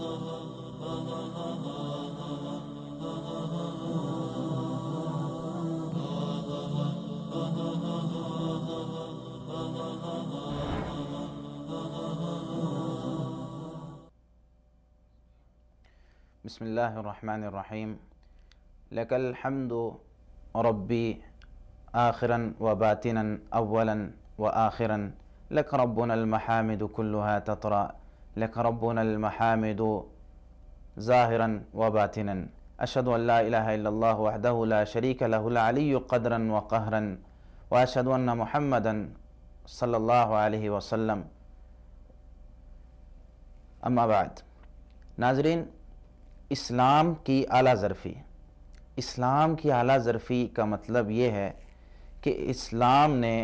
بسم اللہ الرحمن الرحیم لک الحمد ربی آخرا و باطنا اولا و آخرا لک ربنا المحامد كلها تطرا لک ربنا المحامد ظاہرا و باطنا اشہد ان لا الہ الا اللہ وحدہ لا شریک لہ العلی قدرا و قہرا و اشہد ان محمدا صلی اللہ علیہ وسلم اما بعد۔ ناظرین، اسلام کی اعلیٰ ظرفی، اسلام کی اعلیٰ ظرفی کا مطلب یہ ہے کہ اسلام نے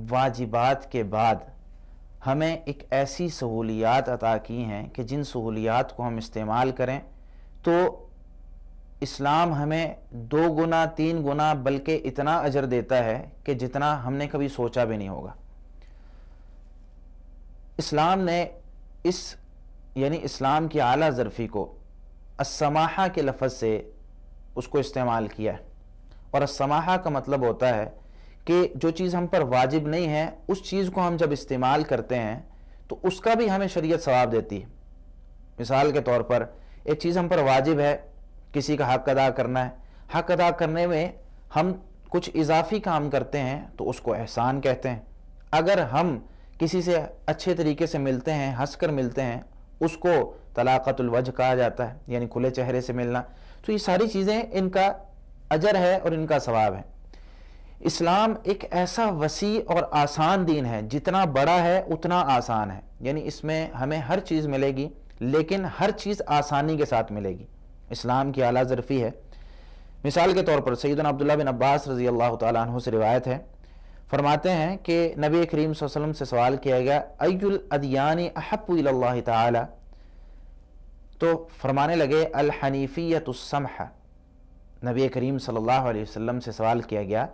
واجبات کے بعد ہمیں ایک ایسی سہولیات عطا کی ہیں کہ جن سہولیات کو ہم استعمال کریں تو اسلام ہمیں 2 گنا 3 گنا بلکہ اتنا اجر دیتا ہے کہ جتنا ہم نے کبھی سوچا بھی نہیں ہوگا۔ اسلام نے اسلام کی اعلیٰ ظرفی کو السماحہ کے لفظ سے اس کو استعمال کیا ہے، اور السماحہ کا مطلب ہوتا ہے کہ جو چیز ہم پر واجب نہیں ہے اس چیز کو ہم جب استعمال کرتے ہیں تو اس کا بھی ہمیں شریعت ثواب دیتی ہے۔ مثال کے طور پر ایک چیز ہم پر واجب ہے، کسی کا حق ادا کرنا ہے، حق ادا کرنے میں ہم کچھ اضافی کام کرتے ہیں تو اس کو احسان کہتے ہیں۔ اگر ہم کسی سے اچھے طریقے سے ملتے ہیں، ہنس کر ملتے ہیں، اس کو طلاقت الوجہ کہا جاتا ہے، یعنی کھلے چہرے سے ملنا۔ تو یہ ساری چیزیں ان کا اجر ہے اور ان کا ثواب ہے۔ اسلام ایک ایسا وسیع اور آسان دین ہے، جتنا بڑا ہے اتنا آسان ہے، یعنی اس میں ہمیں ہر چیز ملے گی لیکن ہر چیز آسانی کے ساتھ ملے گی۔ اسلام کی اعلیٰ ظرفی ہے۔ مثال کے طور پر سیدنا عبداللہ بن عباس رضی اللہ تعالیٰ عنہ سے روایت ہے، فرماتے ہیں کہ نبی کریم صلی اللہ علیہ وسلم سے سوال کیا گیا ای الادیان احب الی اللہ تعالی، تو فرمانے لگے الحنیفیۃ السمحہ۔ نبی کریم صلی اللہ علیہ وسلم سے سوال کیا گیا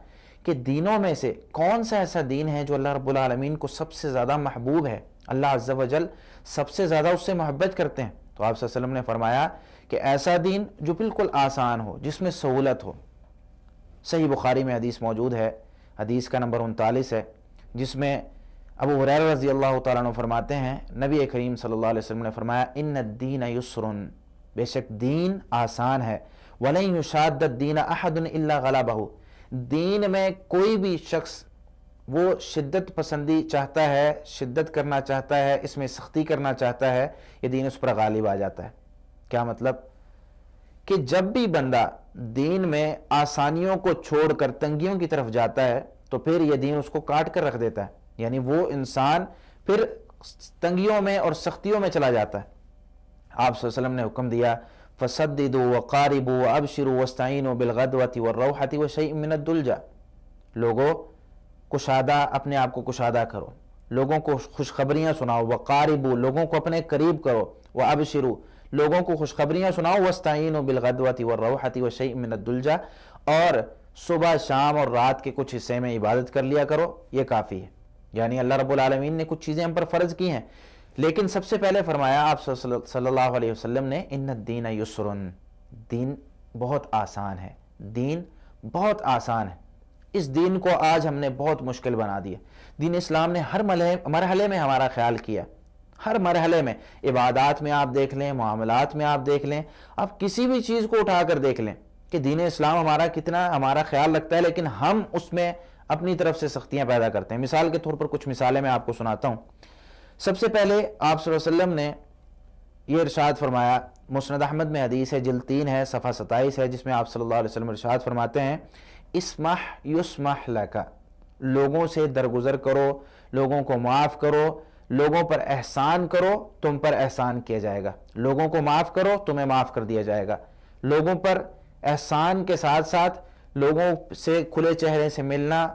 کہ دینوں میں سے کون سا ایسا دین ہے جو اللہ رب العالمین کو سب سے زیادہ محبوب ہے، اللہ عز و جل سب سے زیادہ اس سے محبت کرتے ہیں؟ تو آپ صلی اللہ علیہ وسلم نے فرمایا کہ ایسا دین جو بالکل آسان ہو، جس میں سہولت ہو۔ صحیح بخاری میں حدیث موجود ہے، حدیث کا نمبر 39 ہے، جس میں ابو ہریرہ رضی اللہ تعالیٰ عنہ فرماتے ہیں نبی کریم صلی اللہ علیہ وسلم نے فرمایا ان الدین یسر، بے شک دین آسان ہے، وَلَن يُشَادَّ الدِّينَ أَحَدٌ إِلَّا غَلَبَهُ، دین میں کوئی بھی شخص وہ شدت پسندی چاہتا ہے، شدت کرنا چاہتا ہے، اس میں سختی کرنا چاہتا ہے، یہ دین اس پر غالب آ جاتا ہے۔ کیا مطلب؟ کہ جب بھی بندہ دین میں آسانیوں کو چھوڑ کر تنگیوں کی طرف جاتا ہے تو پھر یہ دین اس کو کاٹ کر رکھ دیتا ہے، یعنی وہ انسان پھر تنگیوں میں اور سختیوں میں چلا جاتا ہے۔ آپ صلی اللہ علیہ وسلم نے حکم دیا فَسَدِّدُوا وَقَارِبُوا وَأَبْشِرُوا وَاسْتَعِينُوا بِالْغَدْوَةِ وَالرَّوْحَةِ وَشَيْءٍ مِّنَ الدُّلْجَةِ، لوگوں کشادہ، اپنے آپ کو کشادہ کرو، لوگوں کو خوشخبریاں سناؤ، وَقَارِبُوا، لوگوں کو اپنے قریب کرو، وَأَبْشِرُوا، لوگوں کو خوشخبریاں سناؤ، وَاسْتَعِينُوا بِالْغَدْوَةِ وَالرَّوْحَةِ وَشَيْءٍ مِّنَ الدُّلْجَةِ، اور صبح شام اور رات کے کچھ حصے میں عبادت کر لیا کرو، یہ کافی ہے۔ یعنی اللہ رب العالمین نے کچھ چیزیں ہم پر فرض کی ہیں، لیکن سب سے پہلے فرمایا آپ صلی اللہ علیہ وسلم نے ان الدین یسر، دین بہت آسان ہے، دین بہت آسان ہے۔ اس دین کو آج ہم نے بہت مشکل بنا دیا۔ دین اسلام نے ہر مرحلے میں ہمارا خیال کیا، ہر مرحلے میں، عبادات میں آپ دیکھ لیں، معاملات میں آپ دیکھ لیں، آپ کسی بھی چیز کو اٹھا کر دیکھ لیں کہ دین اسلام ہمارا خیال رکھتا ہے، لیکن ہم اس میں اپنی طرف سے سختیاں پیدا کرتے ہیں۔ مثال کے طور پر کچھ مثالیں میں آپ کو سناتا ہوں۔ سب سے پہلے آپ صلی اللہ علیہ وسلم نے یہ ارشاد فرمایا، مسند احمد میں حدیث ہے، جلد 3 ہے، صفحہ 27 ہے، جس میں آپ صلی اللہ علیہ وسلم ارشاد فرماتے ہیں اسمح یسمح لک، لوگوں سے درگزر کرو، لوگوں کو معاف کرو، لوگوں پر احسان کرو، تم پر احسان کیا جائے گا، لوگوں کو معاف کرو، تمہیں معاف کر دیا جائے گا۔ لوگوں پر احسان کے ساتھ ساتھ لوگوں سے کھلے چہرے سے ملنا،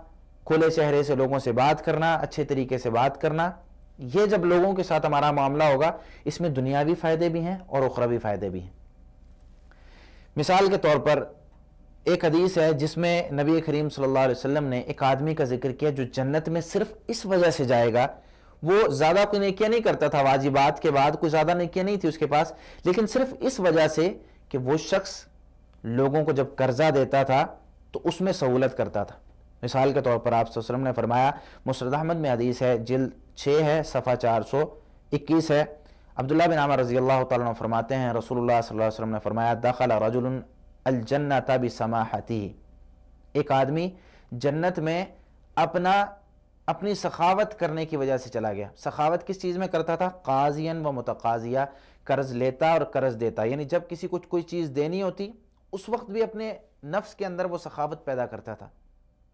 کھلے چہرے سے لوگوں سے بات کرنا، اچھے طریقے سے بات کرنا، یہ جب لوگوں کے ساتھ ہمارا معاملہ ہوگا اس میں دنیاوی فائدے بھی ہیں اور اخروی فائدے بھی ہیں۔ مثال کے طور پر ایک حدیث ہے جس میں نبی کریم صلی اللہ علیہ وسلم نے ایک آدمی کا ذکر کیا جو جنت میں صرف اس وجہ سے جائے گا، وہ زیادہ کوئی نیکیاں نہیں کرتا تھا، واجبات کے بعد کوئی زیادہ نیکیاں نہیں تھی اس کے پاس، لیکن صرف اس وجہ سے کہ وہ شخص لوگوں کو جب قرضہ دیتا تھا تو اس میں سہولت کرتا تھا۔ مثال کے طور پر آپ صلی اللہ علیہ وسلم نے فرمایا، مسند احمد میں حدیث ہے، جلد 6 ہے، صفحہ 421 ہے، عبداللہ بن عمر رضی اللہ تعالیٰ عنہ فرماتے ہیں رسول اللہ صلی اللہ علیہ وسلم نے فرمایا، دخل رجل الجنۃ بسماحتہ، ایک آدمی جنت میں اپنی سخاوت کرنے کی وجہ سے چلا گیا۔ سخاوت کس چیز میں کرتا تھا؟ قاضیاً و متقاضیہ، قرض لیتا اور قرض دیتا، یعنی جب کسی کو کوئی چیز دینی ہوتی اس وقت بھی اپنے نفس کے اندر وہ سخاوت پیدا کرتا تھا،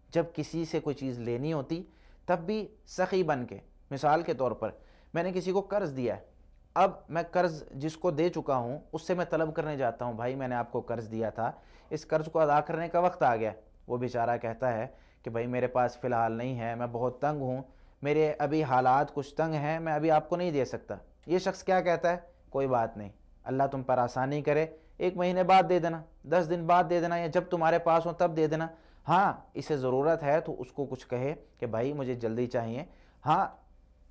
جب کسی سے کوئی چیز لینی ہوتی تب بھی سخی بن کے۔ مثال کے طور پر میں نے کسی کو قرض دیا ہے، اب میں قرض جس کو دے چکا ہوں اس سے میں طلب کرنے جاتا ہوں، بھائی میں نے آپ کو قرض دیا تھا، اس قرض کو ادا کرنے کا وقت آ گیا۔ وہ بیچارہ کہتا ہے کہ بھائی میرے پاس فی الحال نہیں ہے، میں بہت تنگ ہوں، میرے ابھی حالات کچھ تنگ ہیں، میں ابھی آپ کو نہیں دے سکتا۔ یہ شخص کیا کہتا ہے؟ کوئی بات نہیں، اللہ تم پر آسانی کرے، 1 مہینے بعد دے دینا، 10 دن بعد دے دینا، یا جب تمہارے پاس ہو تب دے دینا۔ ہاں اسے ضرورت ہے تو اس کو کچھ کہے کہ بھائی مجھے جلدی چاہیے۔ ہاں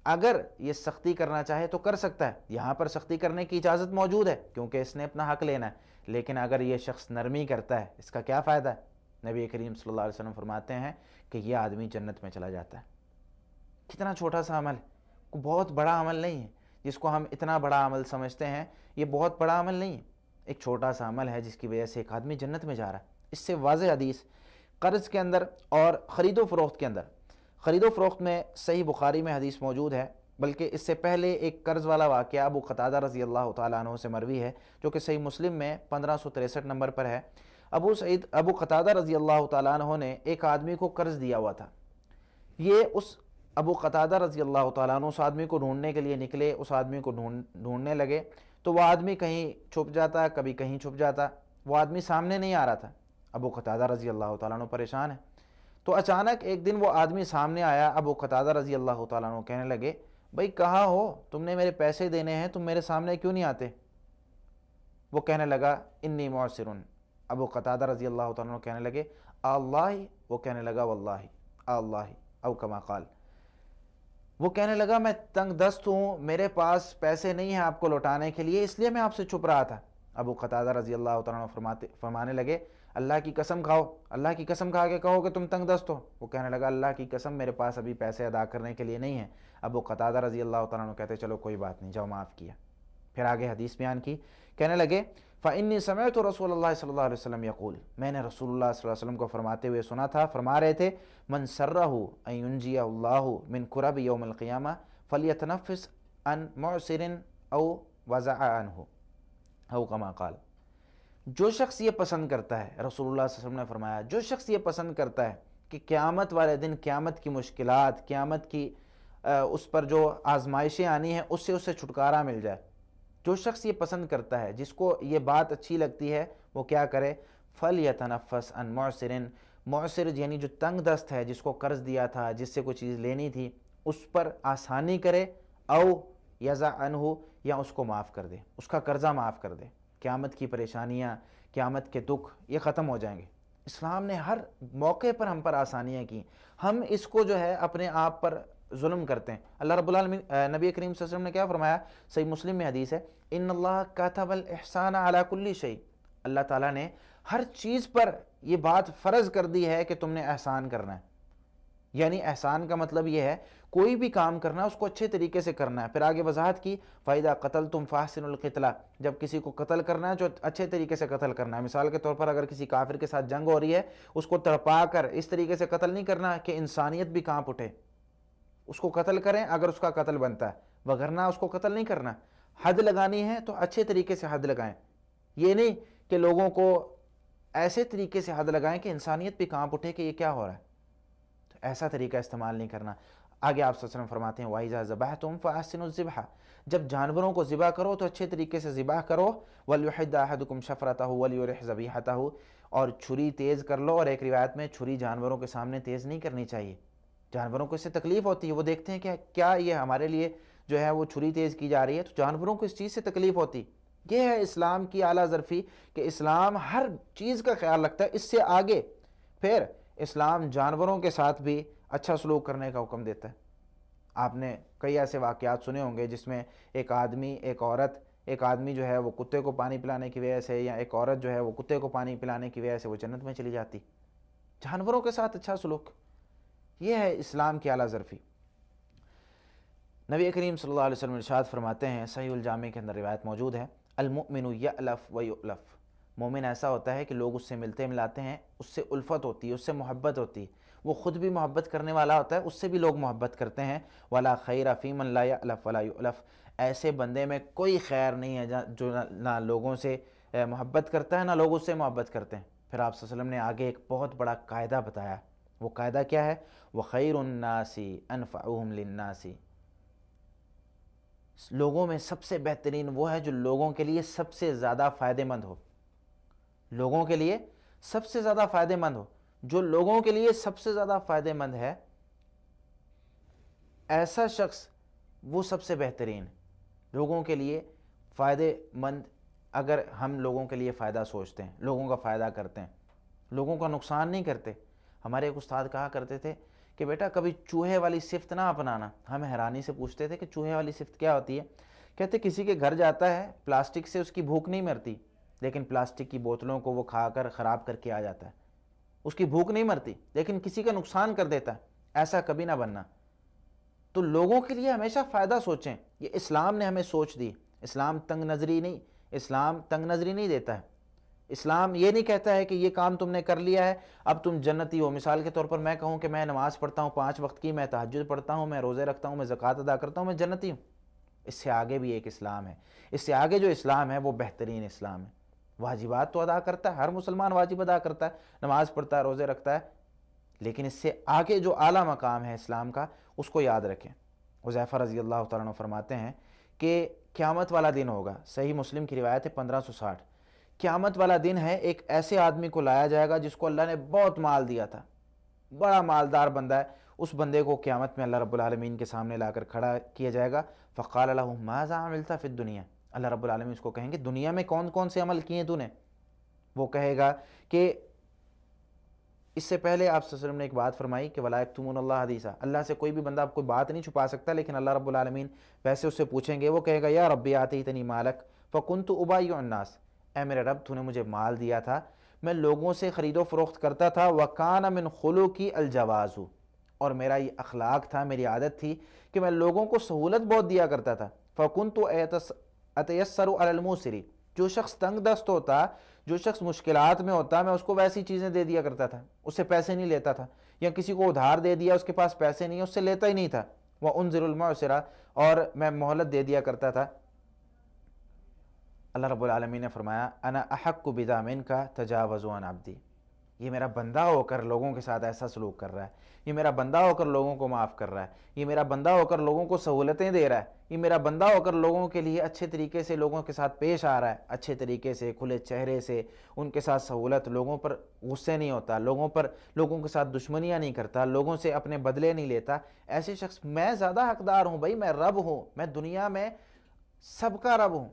اگر یہ سختی کرنا چاہے تو کر سکتا ہے، یہاں پر سختی کرنے کی اجازت موجود ہے کیونکہ اس نے اپنا حق لینا ہے، لیکن اگر یہ شخص نرمی کرتا ہے اس کا کیا فائدہ ہے؟ نبی کریم صلی اللہ علیہ وسلم فرماتے ہیں کہ یہ آدمی جنت میں چلا جاتا ہے۔ کتنا چھوٹا سا عمل ہے، کوئی بہت بڑا عمل نہیں ہے جس کو ہم اتنا بڑا عمل سمجھتے ہیں، یہ بہت بڑا عمل نہیں ہے، ایک چھوٹا سا عمل ہے جس کی وجہ سے ایک آدمی جنت میں جا رہا ہے۔ اس سے واضح حدیث قرض کے اندر اور خرید و فروخت کے اندر، خرید و فروخت میں صحیح بخاری میں حدیث موجود ہے، بلکہ اس سے پہلے ایک قرض والا واقعہ ابو قتادہ رضی اللہ تعالیٰ عنہ سے مروی ہے جو کہ صحیح مسلم میں 1563 نمبر پر ہے۔ ابو قتادہ رضی اللہ تعالیٰ عنہ نے ایک آدمی کو قرض دیا ہوا تھا۔ یہ اس ابو قتادہ رضی اللہ تعالیٰ عنہ اس آدمی کو ڈھونڈنے کے لیے نکلے، اس آدمی کو ڈھونڈنے لگے تو وہ آدمی کہیں چھپ جاتا، کبھی کہیں چھپ جاتا، وہ آدمی سامنے نہیں آ رہا تھا۔ ابو قتادہ رضی اللہ تعالیٰ عنہ پریشان ہے، تو اچانک ایک دن وہ آدمی سامنے آیا۔ ابو قتادہ رضی اللہ تعالیٰ عنہ کہنے لگے، بھائی کہاں ہو؟ تم نے میرے پیسے دینے ہیں، تم میرے سامنے کیوں نہیں آتے؟ وہ کہنے لگا انی معسر۔ ابو قتادہ رضی اللہ تعالیٰ عنہ کہنے لگے اللہ، وہ کہنے لگا واللہ اللہ او کما قال، وہ کہنے لگا میں تنگ دست ہوں، میرے پاس پیسے نہیں ہیں آپ کو لوٹانے کے لیے، اس لیے میں آپ سے چھپ رہا تھا۔ ابو قتادہ رضی اللہ تعالیٰ عنہ فرمانے لگے اللہ کی قسم کھاؤ، اللہ کی قسم کھا کے کہو کہ تم تنگ دست ہو۔ وہ کہنے لگا اللہ کی قسم میرے پاس ابھی پیسے ادا کرنے کے لیے نہیں ہیں۔ ابو قتادہ رضی اللہ تعالیٰ عنہ کہتے چلو کوئی بات نہیں، جاؤ معاف کیا۔ پھر آگے حدیث بیان کی، کہنے لگے فَإِنِّي سَمِعْتُ رسول اللہ صلی اللہ علیہ وسلم یقول، میں نے رسول اللہ صلی اللہ علیہ وسلم کو فرماتے ہوئے سنا تھا، فرما رہے تھے من سرہ ان ینجیہ اللہ من کرب یوم القیامہ فلیتنفس عن معسر او وزع عنہ او کما قال، جو شخص یہ پسند کرتا ہے، رسول اللہ صلی اللہ علیہ وسلم نے فرمایا جو شخص یہ پسند کرتا ہے کہ قیامت والے دن قیامت کی مشکلات، قیامت کی اس پر جو آزمائشیں آنی ہیں اس سے اسے چھٹکارا مل جائے، جو شخص یہ پسند کرتا ہے، جس کو یہ بات اچھی لگتی ہے، وہ کیا کرے؟ فَلْيَتَنَفَّسْ عَنْ مُعْسِرٍ، معسر یعنی جو تنگ دست ہے، جس کو قرض دیا تھا، جس سے کوئی چیز لینی تھی، اس پر آسانی کرے، او یزع عنہ، یا اس کو معاف کر دے، اس کا قرضہ معاف کر دے۔ قیامت کی پریشانیاں، قیامت کے دکھ یہ ختم ہو جائیں گے۔ اسلام نے ہر موقع پر ہم پر آسانیاں کی، ہم اس کو جو ہے اپنے آپ پر ظلم کرتے ہیں۔ اللہ رب العالمین، نبی کریم صلی اللہ علیہ وسلم نے کیا فرمایا؟ صحیح مسلم میں حدیث ہے ان اللہ کتب الاحسان علی کل شیء، اللہ تعالیٰ نے ہر چیز پر یہ بات فرض کر دی ہے کہ تم نے احسان کرنا ہے، یعنی احسان کا مطلب یہ ہے کوئی بھی کام کرنا ہے اس کو اچھے طریقے سے کرنا ہے۔ پھر آگے وضاحت کی فَإِذَا قَتَلْتُمْ فَأَحْسِنُوا الْقِتْلَةَ، جب کسی کو قتل کرنا ہے جو اچھے طریقے سے قتل کرنا ہے۔ مثال کے طور پر اگر کسی کافر کے ساتھ جنگ ہو رہی ہے، اس کو تڑپا کر اس طریقے سے قتل نہیں کرنا کہ انسانیت بھی کانپ اٹھے، اس کو قتل کریں اگر اس کا قتل بنتا ہے، وگرنہ اس کو قتل نہیں کرنا۔ حد لگانی ہے تو اچھے طریقے سے حد لگائیں، یہ نہیں کہ لوگوں کو ایسے طریقے سے حد لگائیں کہ انسانیت بھی کانپ اٹھے کہ یہ کیا ہو رہا ہے، تو ایسا طریقہ استعمال نہیں کرنا۔ آگے آپ صلی اللہ علیہ وسلم فرماتے ہیں وَإِذَا ذَبَحْتُمْ فَأَحْسِنُوا الذِّبْحَ، جب جانوروں کو ذبح کرو تو اچھے طریقے سے ذبح کرو، وَلْيُحِدَّ أَحَدُكُمْ شَفْرَتَهُ وَلْيُرِحْ ذَبِيحَتَهُ، اور چھری تیز کر لو، اور ایک روایت میں چھری جانوروں کے سامنے تیز نہیں کرنی چاہیے، جانوروں کو اس سے تکلیف ہوتی ہے، وہ دیکھتے ہیں کہ کیا یہ ہمارے لیے جو ہے وہ چھری تیز کی جا رہی ہے، تو جانوروں کو اس چیز سے تکلیف ہوتی۔ یہ ہے اسلام کی اعلیٰ ظرفی کہ اسلام ہر چیز کا خیال رکھتا ہے۔ اس سے آگے پھر اسلام جانوروں کے ساتھ بھی اچھا سلوک کرنے کا حکم دیتا ہے۔ آپ نے کئی ایسے واقعات سنے ہوں گے جس میں ایک آدمی جو ہے وہ کتے کو پانی پلانے کی وجہ سے، یا ایک عورت جو ہے وہ کتے کو پانی پلانے کی وجہ سے وہ جنت میں چلی جاتی. جانوروں کے ساتھ اچھا سلوک، یہ ہے اسلام کی اعلیٰ ظرفی. نبی کریم صلی اللہ علیہ وسلم ارشاد فرماتے ہیں، صحیح الجامع کے اندر روایت موجود ہے، المؤمن یألف و یؤلف. مومن ایسا ہوتا ہے کہ لوگ اس سے ملتے ملاتے ہیں، اس سے الفت ہوتی ہے، اس سے محبت ہوتی ہے، وہ خود بھی محبت کرنے والا ہوتا ہے، اس سے بھی لوگ محبت کرتے ہیں. ولا خیر فی من لا یألف ولا یؤلف. ایسے بندے میں کوئی خیر نہیں ہے جو نہ لوگوں سے محبت کرتا ہے نہ لوگ اس سے محبت کرتے ہیں. پھر آپ صلی اللہ علیہ وسلم نے آگے ایک بہت بڑا قاعدہ بتایا. وہ قاعدہ کیا ہے؟ وَخَيْرُ النَّاسِ أَنْفَعُهُمْ لِلنَّاسِ. لوگوں میں سب سے بہترین وہ ہے جو لوگوں کے لیے سب سے زیادہ فائدہ مند ہو. لوگوں کے لیے سب سے زیادہ فائدہ مند ہو. جو لوگوں کے لیے سب سے زیادہ فائدہ مند ہے، ایسا شخص وہ سب سے بہترین. لوگوں کے لیے فائدہ مند، اگر ہم لوگوں کے لیے فائدہ سوچتے ہیں، لوگوں کا فائدہ کرتے ہیں، لوگوں کا نقصان نہیں کرتے. ہمارے ایک استاد کہا کرتے تھے کہ بیٹا کبھی چوہے والی صفت نہ اپنانا. ہم حیرانی سے پوچھتے تھے کہ چوہے والی صفت کیا ہوتی ہے؟ کہتے کسی کے گھر جاتا ہے، پلاسٹک سے اس کی بھوک نہیں مرتی، لیکن پلاسٹک کی بوتلوں کو وہ کھا کر خراب کر کے آ جاتا ہے. اس کی بھوک نہیں مرتی لیکن کسی کا نقصان کر دیتا ہے. ایسا کبھی نہ بننا. تو لوگوں کے لیے ہمیشہ فائدہ سوچیں. یہ اسلام نے ہمیں سوچ دی. اسلام تنگ نظری نہیں دیتا ہے. اسلام یہ نہیں کہتا ہے کہ یہ کام تم نے کر لیا ہے اب تم جنتی ہو. مثال کے طور پر میں کہوں کہ میں نماز پڑھتا ہوں 5 وقت کی، میں تہجد پڑھتا ہوں، میں روزے رکھتا ہوں، میں زکوٰۃ ادا کرتا ہوں، میں جنتی ہوں. اس سے آگے بھی ایک اسلام ہے. اس سے آگے جو اسلام ہے وہ بہترین اسلام ہے. واجبات تو ادا کرتا ہے، ہر مسلمان واجب ادا کرتا ہے، نماز پڑھتا ہے، روزے رکھتا ہے، لیکن اس سے آگے جو اعلیٰ مقام ہے اسلام کا اس کو یاد رکھیں. حذیفہ رضی اللہ تعالیٰ عنہ فرماتے ہیں کہ قیامت والا دن ہوگا. صحیح مسلم کی روایت ہے 1560. قیامت والا دن ہے، ایک ایسے آدمی کو لایا جائے گا جس کو اللہ نے بہت مال دیا تھا، بڑا مالدار بندہ ہے. اس بندے کو قیامت میں اللہ رب العالمین کے سامنے لا کر کھڑا کیا جائے گا. فقال له ماذا عملت فی الدنیا. اللہ رب العالمین اس کو کہیں گے دنیا میں کون کون سے عمل کیے تو نے؟ وہ کہے گا کہ اس سے پہلے آپ صلی اللہ علیہ وسلم نے ایک بات فرمائی کہ وَلَا يَكْتُمُونَ اللَّهَ حَدِيثًا. اللہ سے کوئی بھی بندہ کوئی بات نہیں چھپا سکتا، لیکن اللہ رب العالمین ویسے اس سے پوچھیں گے. وہ کہے گا یا ربی آتیتنی مالک فکنت ابایع الناس. اے میرے رب تو نے مجھے مال دیا تھا، میں لوگوں سے خرید و فروخت کرتا تھا. وَكَانَ مِنْ خُلُقِي الْجَوَازُ. اور میرا یہ اخلاق تھا، میری عادت تھی کہ میں لوگوں کو سہولت بہت دیا کرتا تھا. فَكُنْتُ أَتَيَسَّرُ عَلَى الْمُوسِرِ. جو شخص تنگ دست ہوتا، جو شخص مشکلات میں ہوتا، میں اس کو ویسی چیزیں دے دیا کرتا تھا، اس سے پیسے نہیں لیتا تھا. یا کسی کو ادھار دے دیا، اس کے پاس پیسے نہیں، اس سے لیتا ہی نہیں تھا. وَأُنذِرُ الْمُعْسِرَ. اور میں مہلت دے دیا کرتا تھا. اللہ رب العالمین نے فرمایا انا احق بذا منک تجاوز عن عبدی. یہ میرا بندہ ہو کر لوگوں کے ساتھ ایسا سلوک کر رہا ہے، یہ میرا بندہ ہو کر لوگوں کو معاف کر رہا ہے، یہ میرا بندہ ہو کر لوگوں کو سہولتیں دے رہا ہے، یہ میرا بندہ ہو کر لوگوں کے لیے اچھے طریقے سے لوگوں کے ساتھ پیش آ رہا ہے، اچھے طریقے سے، کھلے چہرے سے ان کے ساتھ سہولت، لوگوں پر غصے نہیں ہوتا، لوگوں کے ساتھ دشمنیاں نہیں کرتا، لوگوں سے اپنے بدلے نہیں لیتا. ایسے شخص میں زیادہ حقدار ہوں. بھائی میں رب ہوں، میں دنیا میں سب کا رب ہوں،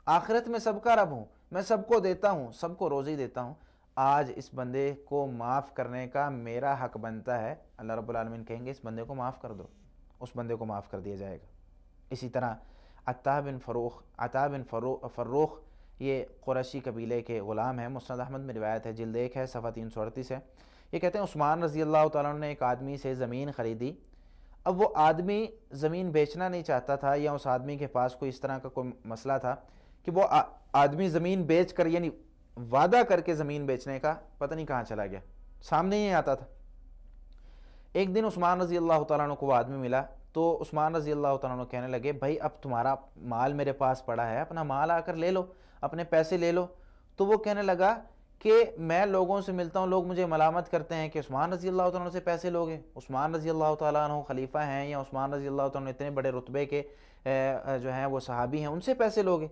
آخرت میں سب کا رب ہوں، میں سب کو دیتا ہوں، سب کو روزی دیتا ہوں. آج اس بندے کو معاف کرنے کا میرا حق بنتا ہے. اللہ رب العالمین کہیں گے اس بندے کو معاف کر دو، اس بندے کو معاف کر دیا جائے گا. اسی طرح عطا بن فروخ یہ قریشی قبیلے کے غلام ہیں. مسند احمد میں روایت ہے، جلد 1 ہے، صفحہ 338 ہے. یہ کہتے ہیں عثمان رضی اللہ تعالیٰ عنہ نے ایک آدمی سے زمین خریدی. اب وہ آدمی زمین بیچنا نہیں چاہتا تھا، یا اس آدمی کے پاس کوئی اس طرح کا کوئی مسئلہ تھا کہ وہ آدمی زمین بیچ کر، یعنی وعدہ کر کے زمین بیچنے کا، پتہ نہیں کہاں چلا گیا، سامنے ہی آتا تھا. ایک دن عثمان رضی اللہ تعالیٰ عنہ کو وہ آدمی ملا تو عثمان رضی اللہ تعالیٰ عنہ کہنے لگے بھائی اب تمہارا مال میرے پاس پڑا ہے، اپنا مال آ کر لے لو، اپنے پیسے لے لو. تو وہ کہنے لگا کہ میں لوگوں سے ملتا ہوں، لوگ مجھے ملامت کرتے ہیں کہ عثمان رضی اللہ تعالیٰ عنہ سے پیسے لوگے. عثمان رضی اللہ تعالیٰ عنہ خلیفہ ہیں، یا عثمان رضی اللہ تعالیٰ عنہ اتنے بڑے رتبے کے جو ہیں وہ صحابی ہیں، ان سے پیسے لوگے.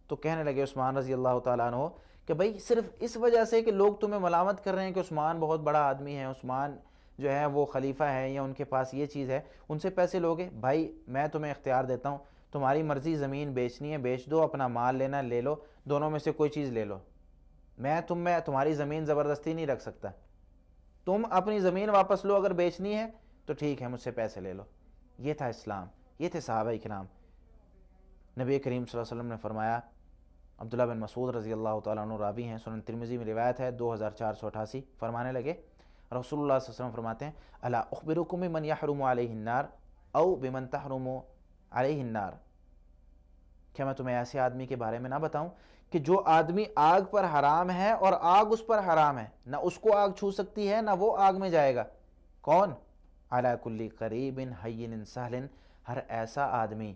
تو کہنے لگے عثمان رضی اللہ تعالیٰ عنہ کہ بھائی صرف اس وجہ سے کہ لوگ تمہیں ملامت کر رہے ہیں کہ عثمان بہت بڑا آدمی ہے، عثمان جو ہے وہ خلیفہ ہے، یا ان کے پاس یہ چیز ہے، ان سے پیسے لوگے. بھائی میں تمہیں اختیار دیتا ہوں، تمہاری مرضی زمین بیچنی ہے بیچ دو، اپنا مال لینا لے لو، دونوں میں سے کوئی چیز لے لو. میں تمہاری زمین زبردستی نہیں رکھ سکتا. تم اپنی زمین واپس لو، اگر بیچنی ہے تو ٹھیک ہے مجھ سے پیسے لے لو، یہ تھا اسلام، یہ تھے صحابہ کرام۔ نبی کریم صلی اللہ علیہ وسلم نے فرمایا، عبداللہ بن مسعود رضی اللہ تعالیٰ عنہ راوی ہیں، سنن ترمذی میں روایت ہے 2488، فرمانے لگے رسول اللہ صلی اللہ علیہ وسلم فرماتے ہیں الا اخبرکم بمن یحرم علیہ النار او بمن تحرم علیہ النار، کیا میں تمہیں ایسے آدمی کے بارے میں نہ بتاؤں کہ جو آدمی آگ پر حرام ہے اور آگ اس پر حرام ہے، نہ اس کو آگ چھو سکتی ہے نہ وہ آگ میں جائے گا۔ کون؟ علی کل قریب ہین سہل، ہر ایسا آدمی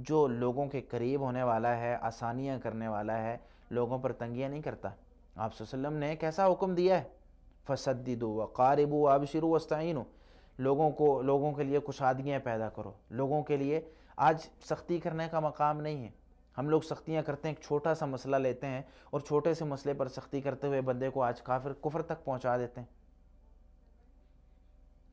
جو لوگوں کے قریب ہونے والا ہے، آسانیاں کرنے والا ہے، لوگوں پر تنگیاں نہیں کرتا۔ آپ صلی اللہ علیہ وسلم نے کیسا حکم دیا ہے؟ فسددوا وقاربوا وابشروا واستعینوا، لوگوں کے لیے کشادگیاں پیدا کرو، لوگوں کے لیے۔ آج سختی کرنے کا مقام نہیں ہے، ہم لوگ سختیاں کرتے ہیں، ایک چھوٹا سا مسئلہ لیتے ہیں اور چھوٹے سے مسئلے پر سختی کرتے ہوئے بندے کو آج کفر تک پہنچا دیتے ہیں۔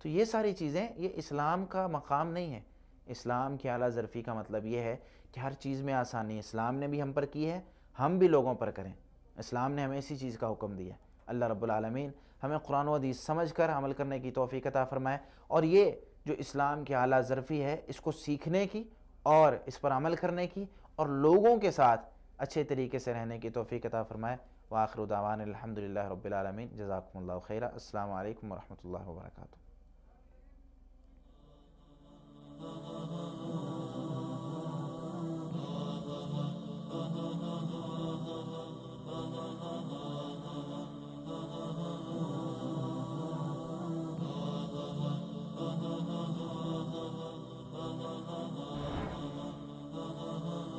تو یہ ساری چیزیں، یہ اسلام کا مقام نہیں ہے۔ اسلام کی اعلیٰ ظرفی کا مطلب یہ ہے کہ ہر چیز میں آسانی اسلام نے بھی ہم پر کی ہے، ہم بھی لوگوں پر کریں۔ اسلام نے ہمیں اسی چیز کا حکم دیا۔ اللہ رب العالمین ہمیں قرآن و حدیث سمجھ کر عمل کرنے کی توفیق عطا فرمائے، اور یہ جو اسلام کی اعلیٰ ظرفی ہے اس کو سیکھنے کی اور اس پر عمل کرنے کی اور لوگوں کے ساتھ اچھے طریقے سے رہنے کی توفیق عطا فرمائے۔ وآخر دعوانا الحمدللہ رب العالمین، جزاکم اللہ خیرا۔ السلام علیکم ورحمۃ اللہ وبرکاتہ۔